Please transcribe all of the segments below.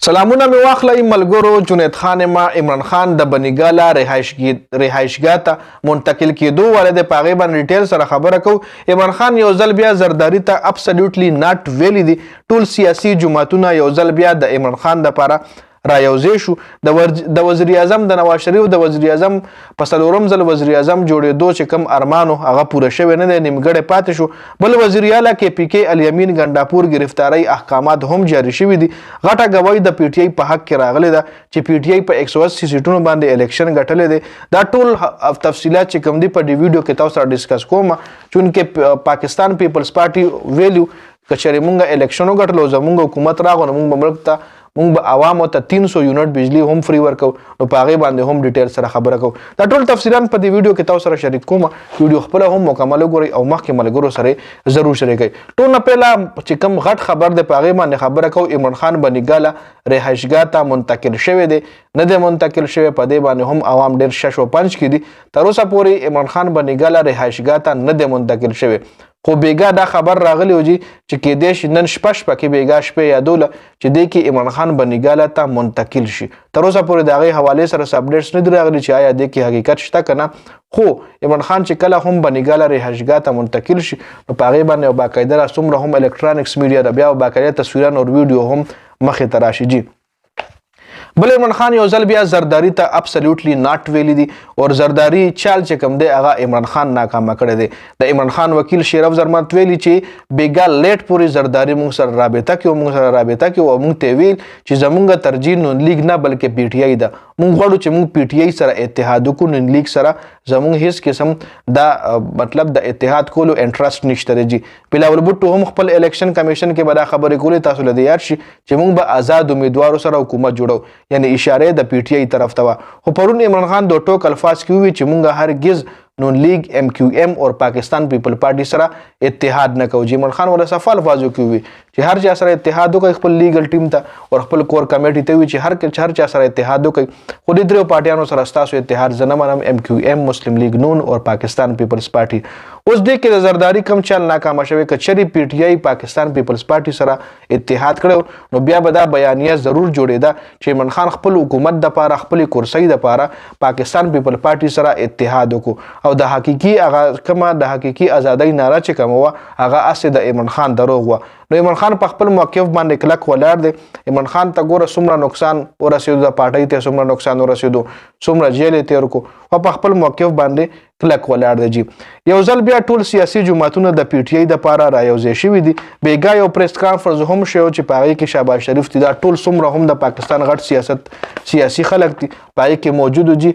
سلامونه می واخلئ ملګرو. جنید خان ما عمران خان د بنیګاله رهایشګاه ته منتقل کېدو والے د پاغې باندې ډیټیل سره خبره کوو. عمران خان یو ځل بیا زرداری ته ابسلیوټلی ناٹ ویلی دي. ټول سیاسي جماعتونه یو ځل بیا د عمران خان دپاره رايوځای شو. د وزیر اعظم د نواز شریف د وزیر اعظم په څلورم ځل وزیر اعظم جوړېدو چې کوم ارمانو هغه پوره شوی نه دی، نیمګړی پاتې شو. بل وزیر اعلی کې پی کې الیمین ګنډاپور گرفتاری احکامات هم جاری شوي دي. غټه ګواهي د پی ټی آی په حق کې راغلی ده چې پی ټی آی په 180 سیټونو باندې الیکشن ګټلی دی. دا ټول تفصیلات چې کوم دي په دې ویډیو کې تاسو سره ډسکس کوم، چونکې پاکستان پیپلز پارټي ویلو کچېرې مونږ الیکشن وګټلو، زمونږ حکومت راغو نو مونږ به ملک ته مونږ به عوامو ته 300 یونټ بجلی هم فری ورکو، نو په هغې باندې هم ډیټیل سره خبره کوو. دا ټول تفصیلات په دې ویډیو کې تاسو سره شریک کوم. ویډیو خپله هم مکمل وګورئ او مخکې ملګرو سره ضرور شریکئ. ټول نه پهله چې کوم غټ خبر دی په هغې باندې خبره کوو. عمران خان بنیګاله رهایشګاه ته منتقل شوی دی، نه دی منتقل شوی. په دې باندې هم عوام ډېر شش و پنج کې دي. تر اوسه پورې عمران خان بنیګاله رهایشګاه ته نه دی منتقل شوی. خو بیګا دا خبر راغلی و چې کېدای شي نن شپه کې بیګا شپې یادوله چې دی کې عمران خان بنیګاله ته منتقل شي. تر اوسه پورې د هغې حوالې سره اپډیټس نه دي راغلي چې آیا دی کې حقیقت شته که نه. خو عمران خان چې کله هم بنیګاله رهایشګاه ته منتقل شي نو په هغې باندې باقاعده را څومره هم الکترانکس میډیا ده بیا باقاعده تصویران او ویډیو هم مخې ته راشي جي. بل عمران خان یو ځل بیا زرداری ته ابسلیوټلی ناٹ ویلی دي او زرداری چال چې کوم دی هغه عمران خان ناکامه کړی دی. د عمران خان وکیل شیر افضل مات ویلي چې بیګا لیټ پورې زرداری مونږ سره رابطه کوي او مونږ ته ویل چې زمونږ ترجیح نون لیگ نه بلکې پی ټی آی ده. مونږ غواړو چې مونږ پی ټی آی سره اتحاد وکړو، نون لیگ سره زمونږ هیڅ قسم دا مطلب د اتحاد کولو انټرست نشته دی جی. بلاول بوټو هم خپل الیکشن کمیشن کې به دا خبرې کولې، تاسو له دې یاد شي چې مونږ به آزاد امیدوارو سره حکومت جوړو، یعنی اشاره د پی ټی آی طرف ته وه. خو پرون عمران خان د ټوک الفاظ کې وویل چې مونږ هرګز نون لیگ ایم کیو ایم اور پاکستان پیپل پارټي سره اتحاد نه کوو. عمران خان ولا صفا الفاظو کې وویل چې هر چا سره اتحاد وکړي، خپل لیګل ټیم ته او خپل کور کمیټي ته وویل چې هر چا سره اتحاد وکړي. خو دې درېو پارټیانو سره ستاسو اتحاد زه نه منم، ایم کیو ایم، مسلم لیگ نون اور پاکستان پیپلز پارټي. اوس دې کې د زرداری کم چل ناکامه شوی. که چېرې پی ټی آی پاکستان پیپلز پارټي سره اتحاد کړی نو بیا به دا بیانیه ضرور جوړېده چې عمران خان خپل حکومت دپاره، خپلې کرسۍ دپاره پاکستان پیپل پارټي سره اتحاد وکړو او د حقیقي هغه کومه د حقیقي ازادۍ ناره چې کومه وه هغه هسې د عمران خان دروغ وه. نو عمران خان په خپل موقف باندې کلک ولاړ دی. عمران خان ته ګوره څومره نقصان ورسېدو، د پارټۍ ته څومره نقصان ورسېدو، څومره جیل یې تېر کړو، خو په خپل موقف باندې کلک ولاړ دی جی. یو ځل بیا ټول سیاسي جماعتونه د پی ټی آی دپاره رایوځای شوي دي. بیګا یو پریس کانفرنس هم شوی چې په هغې کې شهباز شریف دي، دا ټول څومره هم د پاکستان غټ سیاسي خلک دي په هغې کې موجود جي.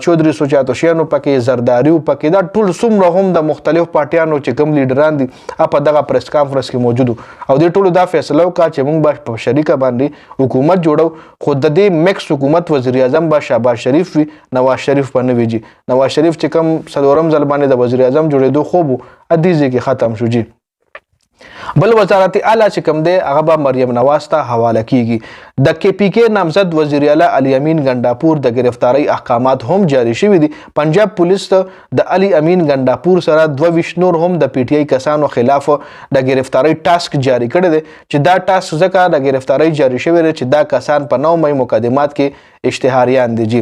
چودھری سوچاتوشیانو پکې، زرداریو پکې، دا ټول څومره هم د مختلف پارټیانو چې کوم لیډران دي په دغه پریس کانفرنس کې موجود او دې ټولو دا فیصله وکړه چې موږ به په شریکه باندې حکومت جوړو. خو د دې میکس حکومت وزیر اعظم به شهباز شریف وي، نواز شریف به نه وي جي. نواز شریف چې کوم څلورم ځل باندې د وزیر اعظم جوړېدو خوب و ادې ځای کې ختم شو جي. بل وزارت اعلی چې کوم دی هغه به مریم نواز ته حواله کیږي. د کې پی کې نامزد وزیر اعلی علي امین ګنډاپور د گرفتاری احکامات هم جاری شوي دي. پنجاب پولیس د علي امین ګنډاپور سره 22 نور هم د پی ټی آی کسانو خلاف د گرفتاری ټاسک جاری کړی دی چې دا ټاسک ځکه د گرفتاری جاری شوی دی چې دا کسان په 9 مې مقدمات کې اشتهاریان دي جی.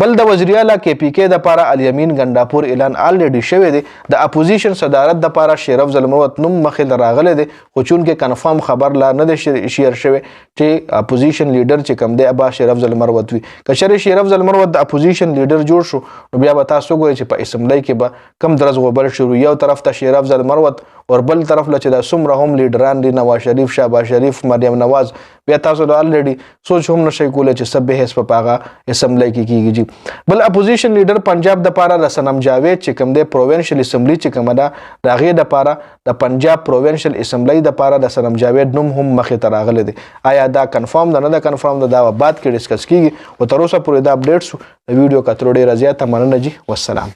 بل د وزیر اعلی کې پی کې دپاره علي امین ګنډاپور اعلان الریډي شوی دی. د اپوزیشن صدارت دپاره شیر افضل مروت نوم مخې ته راغلی دی، خو چونکې کنفرم خبر لا نه دی شیر شوی چې اپوزیشن لیډر چې کوم دی ابا شیر افضل مروت وي. که چېرې شیر افضل مروت د اپوزیشن لیډر جوړ شو نو بیا به تاسو وګورئ چې په اسمبلی کې به کم درز غوبل شروع، یو طرف ته شیر افضل مروت اور بل طرف له چې دا څومره هم لیډران دي، نواز شریف، شهباز شریف، مریم نواز، بیا تاسو د الریډي سوچ هم نشئ کولی چې څه بحث په هغه اسمبلی کې کیږي جي. بل اپوزیشن لیډر پنجاب دپاره د صنم جاوید چې کوم دی پروونشل اسمبلی چې کومه ده د هغې دپاره د پنجاب پروونشل اسمبلی دپاره د صنم جاوید نوم هم مخې ته راغلی دی. آیا دا کنفرم ده نه ده کنفرم ده، دا به بعد کې ډسکس کیږي. او تر اوسه پورې دا اپډیټ شو. د ویډیو کتلو ډېره زیاته مننه جي. والسلام.